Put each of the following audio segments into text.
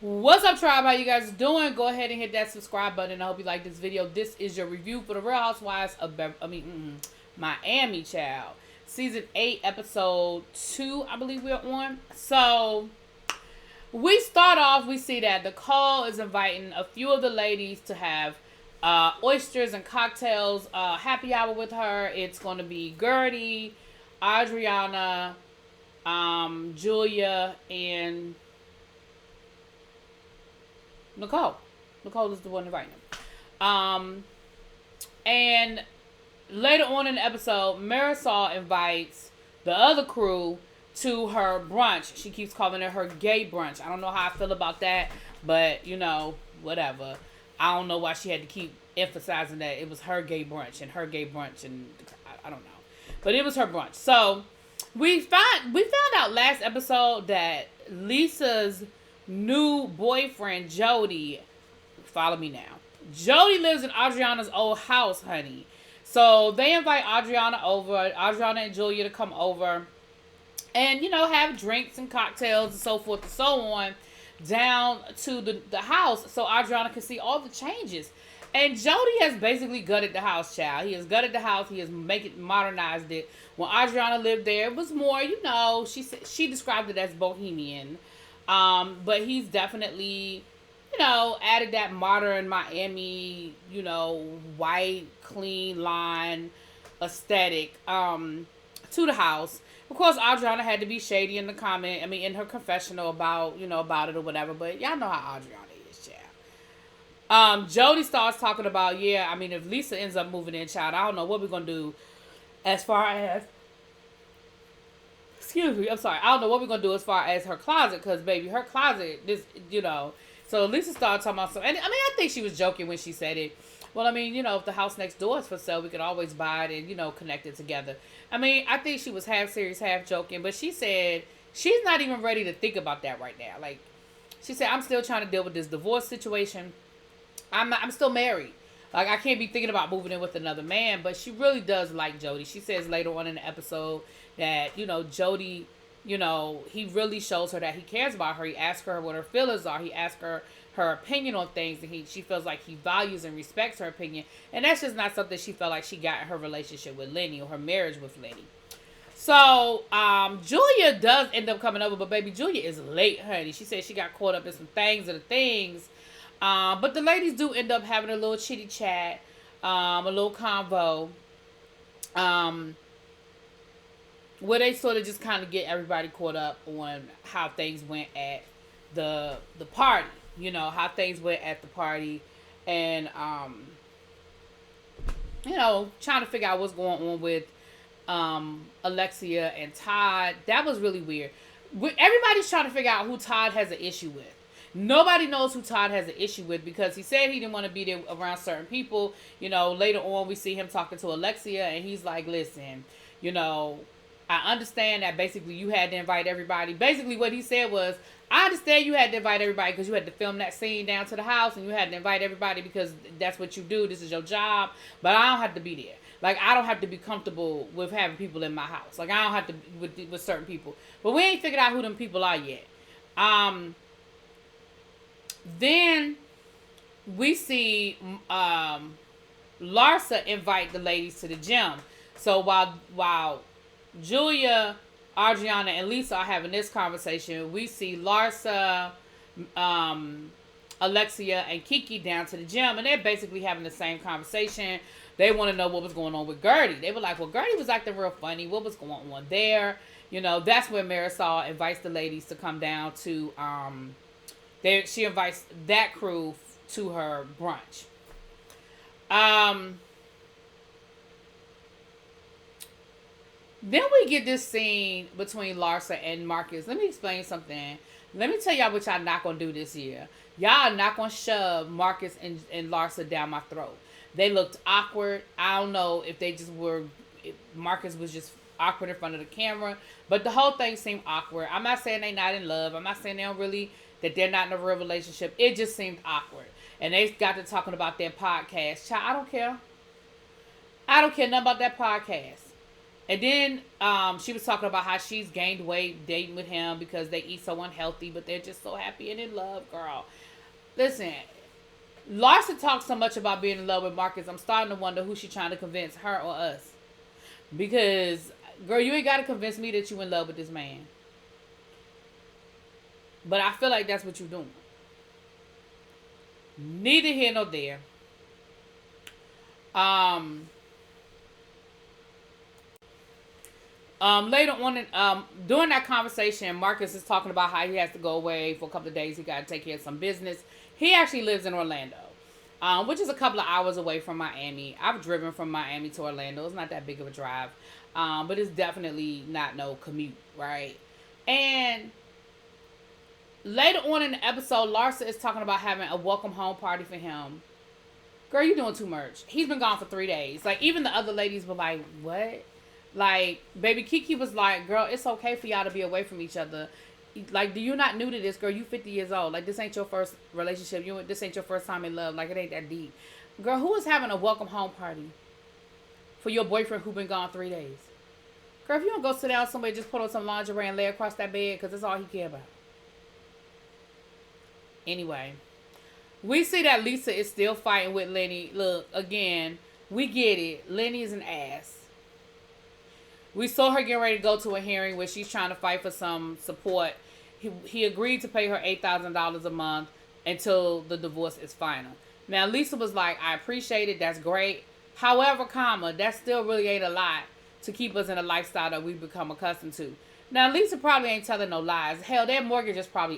What's up, tribe? How you guys doing? Go ahead and hit that subscribe button. I hope you like this video. This is your review for the Real Housewives of Miami, child. Season 8, episode 2, I believe we're on. So, we start off, we see that Nicole is inviting a few of the ladies to have oysters and cocktails, happy hour with her. It's going to be Gertie, Adriana, Julia, and Nicole. Nicole is the one inviting them. And later on in the episode, Marisol invites the other crew to her brunch. She keeps calling it her gay brunch. I don't know how I feel about that, but whatever. I don't know why she had to keep emphasizing that it was her gay brunch and her gay brunch, and I don't know, but it was her brunch. So we found out last episode that Lisa's new boyfriend, Jody, follow me now. Jody lives in Adriana's old house, honey. So they invite Adriana and Julia to come over and, have drinks and cocktails and so forth and so on down to the house so Adriana can see all the changes. And Jody has basically gutted the house, child. He has gutted the house. He has modernized it. When Adriana lived there, it was more, she described it as bohemian. But he's definitely, added that modern Miami, white, clean line aesthetic, to the house. Of course, Adriana had to be shady in in her confessional about it or whatever, but y'all know how Adriana is, child. Jody starts talking about, if Lisa ends up moving in, child, I don't know what we're going to do as far as, excuse me, I'm sorry. I don't know what we're going to do as far as her closet, because, baby, her closet, So Lisa started talking about something. And, I think she was joking when she said it. Well, if the house next door is for sale, we could always buy it and, connect it together. I think she was half serious, half joking. But she said she's not even ready to think about that right now. Like, she said, I'm still trying to deal with this divorce situation. I'm still married. Like, I can't be thinking about moving in with another man. But she really does like Jody. She says later on in the episode that, Jody, he really shows her that he cares about her. He asks her what her feelings are. He asks her opinion on things. And she feels like he values and respects her opinion. And that's just not something she felt like she got in her relationship with Lenny or her marriage with Lenny. So, Julia does end up coming over. But, baby, Julia is late, honey. She said she got caught up in some things. But the ladies do end up having a little chitty chat, a little convo, where they sort of just kind of get everybody caught up on how things went at the party, how things went at the party, and trying to figure out what's going on with Alexia and Todd. That was really weird. Everybody's trying to figure out who Todd has an issue with. Nobody knows who Todd has an issue with, because he said he didn't want to be there around certain people. Later on we see him talking to Alexia, and he's like, listen, I understand that basically you had to invite everybody. Basically what he said was, I understand you had to invite everybody because you had to film that scene down to the house, and you had to invite everybody because that's what you do. This is your job. But I don't have to be there. Like, I don't have to be comfortable with having people in my house. Like, I don't have to with certain people. But we ain't figured out who them people are yet. Then we see Larsa invite the ladies to the gym. So while Julia, Adriana, and Lisa are having this conversation, we see Larsa, Alexia, and Kiki down to the gym, and they're basically having the same conversation. They want to know what was going on with Gertie. They were like, well, Gertie was acting real funny. What was going on there? That's when Marisol invites the ladies to come down to, she invites that crew to her brunch. Then we get this scene between Larsa and Marcus. Let me explain something. Let me tell y'all what y'all not going to do this year. Y'all are not going to shove Marcus and Larsa down my throat. They looked awkward. I don't know if Marcus was just awkward in front of the camera. But the whole thing seemed awkward. I'm not saying they're not in love. I'm not saying that they're not in a real relationship. It just seemed awkward. And they got to talking about their podcast. Child, I don't care. I don't care nothing about that podcast. And then she was talking about how she's gained weight dating with him because they eat so unhealthy, but they're just so happy and in love, girl. Listen, Larsa talks so much about being in love with Marcus. I'm starting to wonder who she's trying to convince, her or us. Because, girl, you ain't got to convince me that you in love with this man. But I feel like that's what you're doing. Neither here nor there. Later on, during that conversation, Marcus is talking about how he has to go away for a couple of days. He got to take care of some business. He actually lives in Orlando, which is a couple of hours away from Miami. I've driven from Miami to Orlando. It's not that big of a drive, but it's definitely not no commute, right? And later on in the episode, Larsa is talking about having a welcome home party for him. Girl, you doing too much. He's been gone for 3 days. Like, even the other ladies were like, what? Like, baby Kiki was like, girl, it's okay for y'all to be away from each other. Like, do you not new to this, girl? You 50 years old. Like, this ain't your first relationship. This ain't your first time in love. Like, it ain't that deep. Girl, who is having a welcome home party for your boyfriend who been gone 3 days? Girl, if you don't go sit down somewhere, just put on some lingerie and lay across that bed, because that's all he care about. Anyway, we see that Lisa is still fighting with Lenny. Look, again, we get it. Lenny is an ass. We saw her getting ready to go to a hearing where she's trying to fight for some support. He agreed to pay her $8,000 a month until the divorce is final. Now, Lisa was like, I appreciate it. That's great. However, that still really ain't a lot to keep us in a lifestyle that we've become accustomed to. Now, Lisa probably ain't telling no lies. Hell, their mortgage is probably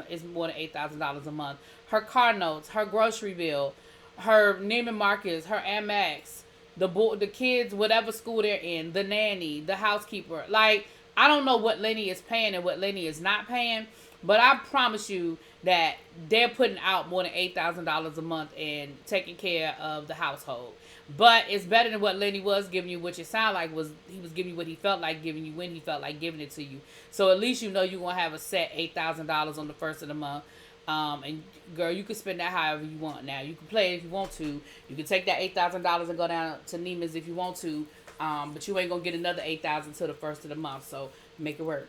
is more than $8,000 a month. Her car notes, her grocery bill, her Neiman Marcus, her Amex, the kids, whatever school they're in, the nanny, the housekeeper. Like, I don't know what Lenny is paying and what Lenny is not paying, but I promise you that they're putting out more than $8,000 a month and taking care of the household. But it's better than what Lenny was giving you, which it sounded like he was giving you what he felt like giving you when he felt like giving it to you. So at least you know you're going to have a set $8,000 on the first of the month. And girl, you can spend that however you want. Now, you can play it if you want to. You can take that $8,000 and go down to Neiman's if you want to. But you ain't going to get another $8,000 till the first of the month. So make it work.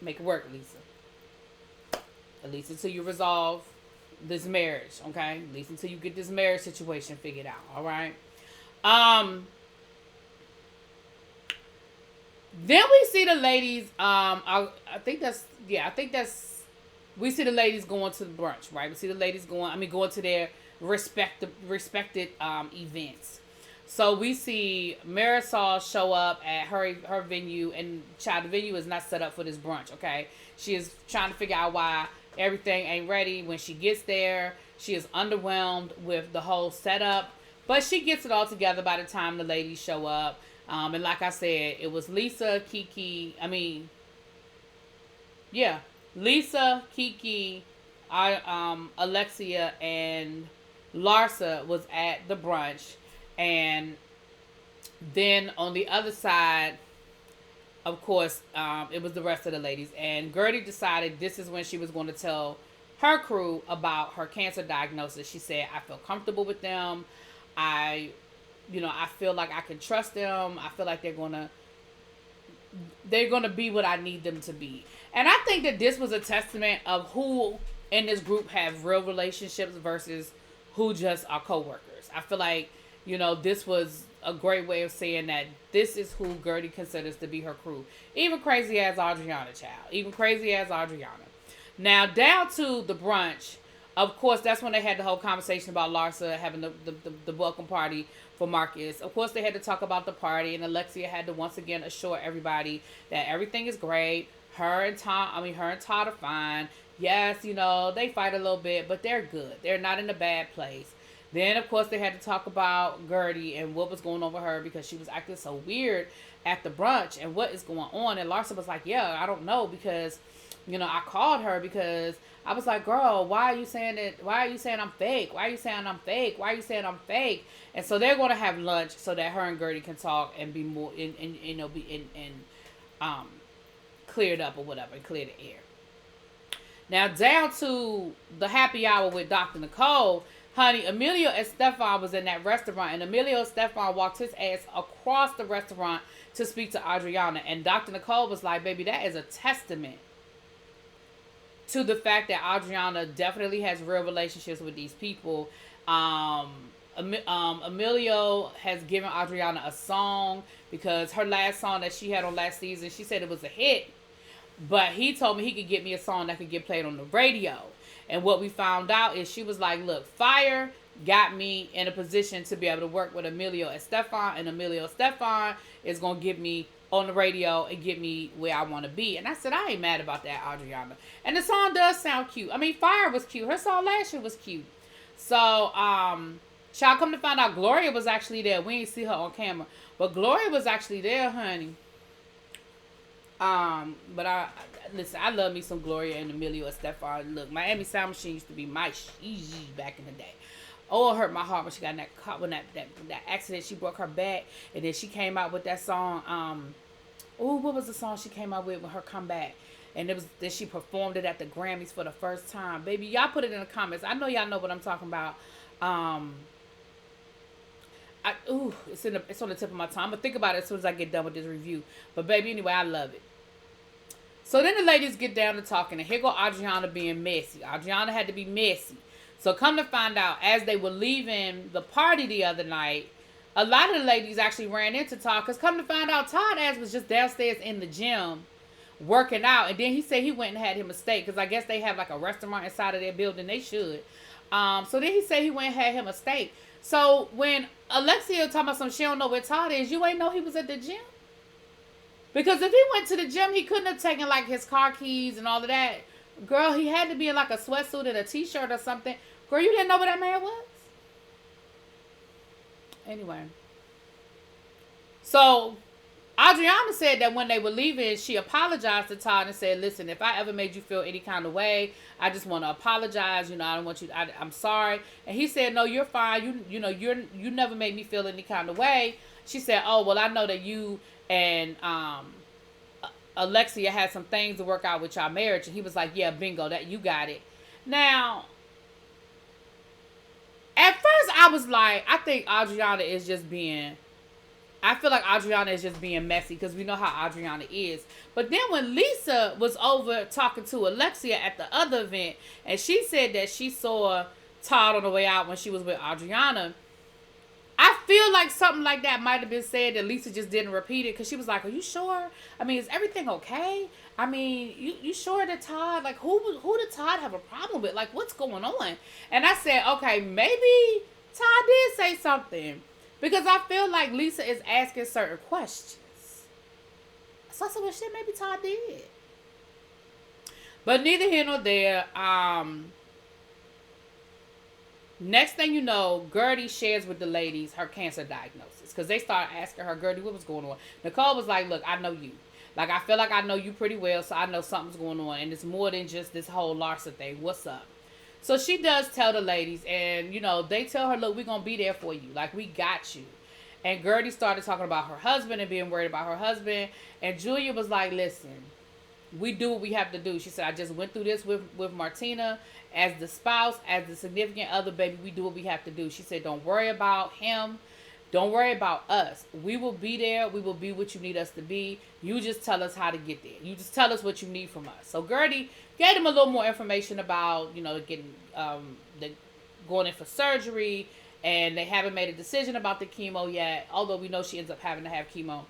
Make it work, Lisa. At least until you resolve this marriage, okay? At least until you get this marriage situation figured out, all right? Then we see the ladies, we see the ladies going to the brunch, right? We see the ladies going to their respected events. So we see Marisol show up at her venue, and child, the venue is not set up for this brunch, okay? She is trying to figure out why everything ain't ready. When she gets there, she is underwhelmed with the whole setup, but she gets it all together by the time the ladies show up. And like I said, it was Lisa, Kiki, Alexia, and Larsa was at the brunch. And then on the other side, of course, it was the rest of the ladies. And Gertie decided this is when she was going to tell her crew about her cancer diagnosis. She said, I feel comfortable with them. I feel like I can trust them. I feel like they're going to be what I need them to be. And I think that this was a testament of who in this group have real relationships versus who just are coworkers. I feel like, this was a great way of saying that this is who Gertie considers to be her crew. Even crazy as Adriana, child. Even crazy as Adriana. Now, down to the brunch. Of course, that's when they had the whole conversation about Larsa having the welcome party for Marcus. Of course, they had to talk about the party, and Alexia had to once again assure everybody that everything is great. Her and Todd are fine. Yes, they fight a little bit, but they're good. They're not in a bad place. Then, of course, they had to talk about Gertie and what was going on with her because she was acting so weird at the brunch and what is going on. And Larsa was like, yeah, I don't know because, I called her because I was like, girl, why are you saying that? Why are you saying I'm fake? Why are you saying I'm fake? Why are you saying I'm fake? And so they're going to have lunch so that her and Gertie can talk and be more, cleared up or whatever, and clear the air. Now, down to the happy hour with Dr. Nicole. Honey, Emilio and Stefan was in that restaurant, and Emilio and Stefan walked his ass across the restaurant to speak to Adriana. And Dr. Nicole was like, baby, that is a testament to the fact that Adriana definitely has real relationships with these people. Emilio has given Adriana a song because her last song that she had on last season, she said it was a hit. But he told me he could get me a song that could get played on the radio. And what we found out is she was like, look, Fire got me in a position to be able to work with Emilio and Stefan. And Emilio and Stefan is going to get me on the radio and get me where I want to be. And I said, I ain't mad about that, Adriana. And the song does sound cute. I mean, Fire was cute. Her song last year was cute. So, y'all come to find out Gloria was actually there. We ain't see her on camera. But Gloria was actually there, honey. But listen, I love me some Gloria and Emilio and Stefan. Look, Miami Sound Machine used to be my back in the day. Oh, it hurt my heart when she got in that car, when that accident. She broke her back, and then she came out with that song. What was the song she came out with her comeback? And it was then she performed it at the Grammys for the first time. Baby, y'all put it in the comments. I know y'all know what I'm talking about. It's on the tip of my tongue. I'm gonna think about it as soon as I get done with this review. But baby, anyway, I love it. So then the ladies get down to talking, and here go Adriana being messy. Adriana had to be messy. So come to find out, as they were leaving the party the other night, a lot of the ladies actually ran into Todd, because come to find out, Todd ass was just downstairs in the gym working out, and then he said he went and had him a steak, because I guess they have like a restaurant inside of their building. They should. So then he said he went and had him a steak. So when Alexia talking about she don't know where Todd is, you ain't know he was at the gym? Because if he went to the gym, he couldn't have taken like his car keys and all of that. Girl, he had to be in like a sweatsuit and a t-shirt or something. Girl, you didn't know where that man was? Anyway. So Adriana said that when they were leaving, she apologized to Todd and said, listen, if I ever made you feel any kind of way, I just want to apologize. You know, I don't want you, I'm sorry. And he said, no, you're fine. You never made me feel any kind of way. She said, oh, well, I know that you and Alexia had some things to work out with y'all marriage. And he was like, yeah, bingo, that you got it. Now, at first I was like, I feel like Adriana is just being messy, because we know how Adriana is. But then when Lisa was over talking to Alexia at the other event, and she said that she saw Todd on the way out when she was with Adriana, I feel like something like that might have been said that Lisa just didn't repeat it, because she was like, are you sure? I mean, is everything okay? I mean, you sure that Todd, like, who did Todd have a problem with? Like, what's going on? And I said, okay, maybe Todd did say something, because I feel like Lisa is asking certain questions. So I said, well, shit, maybe Todd did. But neither here nor there. Next thing you know, Gertie shares with the ladies her cancer diagnosis, because they start asking her, Gertie, what was going on? Nicole was like, look, I know you. Like, I feel like I know you pretty well, so I know something's going on, and it's more than just this whole Larsa thing. What's up? So she does tell the ladies, and, you know, they tell her, look, we're going to be there for you. Like, we got you. And Gertie started talking about her husband and being worried about her husband. And Julia was like, listen, we do what we have to do. She said, I just went through this with Martina as the spouse, as the significant other, baby. We do what we have to do. She said, don't worry about him. Don't worry about us. We will be there. We will be what you need us to be. You just tell us how to get there. You just tell us what you need from us. So Gertie gave them a little more information about, you know, getting going in for surgery, and they haven't made a decision about the chemo yet, although we know she ends up having to have chemo.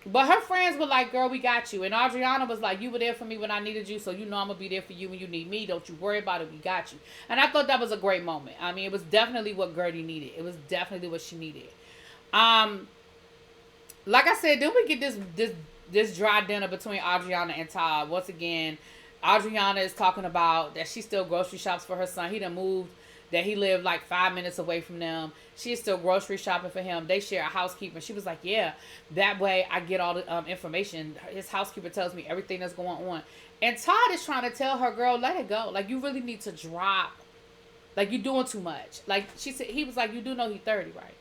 But her friends were like, girl, we got you. And Adriana was like, you were there for me when I needed you, so you know I'm going to be there for you when you need me. Don't you worry about it. We got you. And I thought that was a great moment. I mean, it was definitely what Gertie needed. It was definitely what she needed. Like I said, then we get this dry dinner between Adriana and Todd. Once again, Adriana is talking about that she still grocery shops for her son. He done moved, that he lived like 5 minutes away from them. She's still grocery shopping for him. They share a housekeeper. She was like, yeah, that way I get all the information. His housekeeper tells me everything that's going on. And Todd is trying to tell her, girl, let it go. Like, you really need to drop. Like, you're doing too much. Like, she said, he was like, you do know he's 30, right?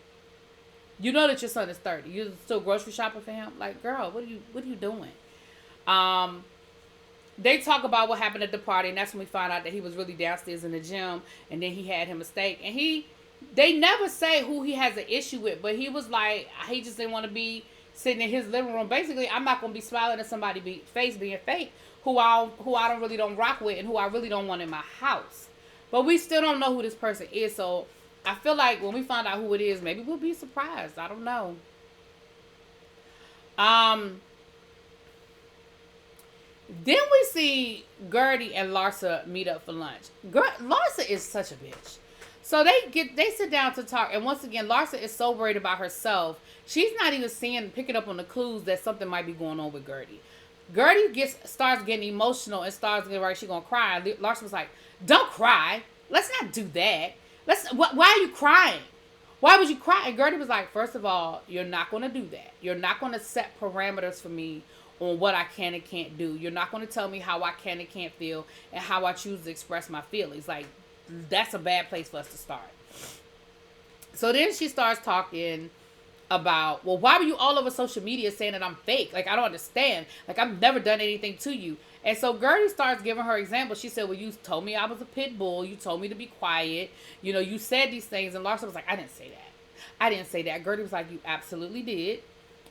You know that your son is 30. You're still grocery shopping for him? Like, girl, what are you doing? they talk about what happened at the party, and that's when we find out that he was really downstairs in the gym, and then he had him a steak, and they never say who he has an issue with, but he was like, he just didn't want to be sitting in his living room. Basically, I'm not going to be smiling at somebody's face being fake, who I don't rock with, and who I really don't want in my house. But we still don't know who this person is, so I feel like when we find out who it is, maybe we'll be surprised. I don't know. Then we see Gertie and Larsa meet up for lunch. Larsa is such a bitch. So they sit down to talk, and once again, Larsa is so worried about herself. She's not even picking up on the clues that something might be going on with Gertie. Gertie starts getting emotional and starts getting right. She's gonna cry. Larsa was like, "Don't cry. Let's not do that. Why are you crying? Why would you cry?" And Gertie was like, "First of all, you're not gonna do that. You're not gonna set parameters for me on what I can and can't do. You're not going to tell me how I can and can't feel and how I choose to express my feelings." Like, that's a bad place for us to start. So then she starts talking about, well, why were you all over social media saying that I'm fake? Like, I don't understand. Like, I've never done anything to you. And so Gertie starts giving her examples. She said, well, you told me I was a pit bull. You told me to be quiet. You know, you said these things. And Larsa was like, I didn't say that. I didn't say that. Gertie was like, you absolutely did.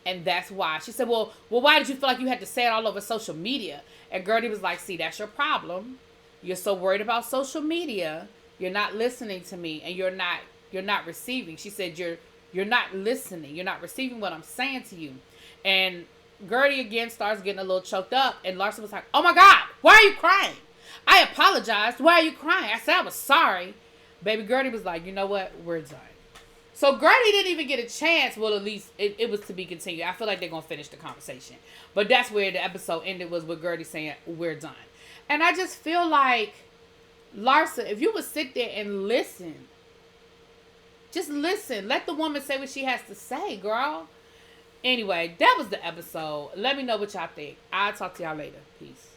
And that's why. She said, well, why did you feel like you had to say it all over social media? And Gertie was like, see, that's your problem. You're so worried about social media. You're not listening to me, and you're not receiving. She said, you're not listening. You're not receiving what I'm saying to you. And Gertie again starts getting a little choked up, and Larsa was like, oh my God, why are you crying? I apologized. Why are you crying? I said I was sorry. Baby Gertie was like, you know what? We're done. So Gertie didn't even get a chance. Well, at least it was to be continued. I feel like they're going to finish the conversation. But that's where the episode ended, was with Gertie saying, we're done. And I just feel like, Larsa, if you would sit there and listen, just listen. Let the woman say what she has to say, girl. Anyway, that was the episode. Let me know what y'all think. I'll talk to y'all later. Peace.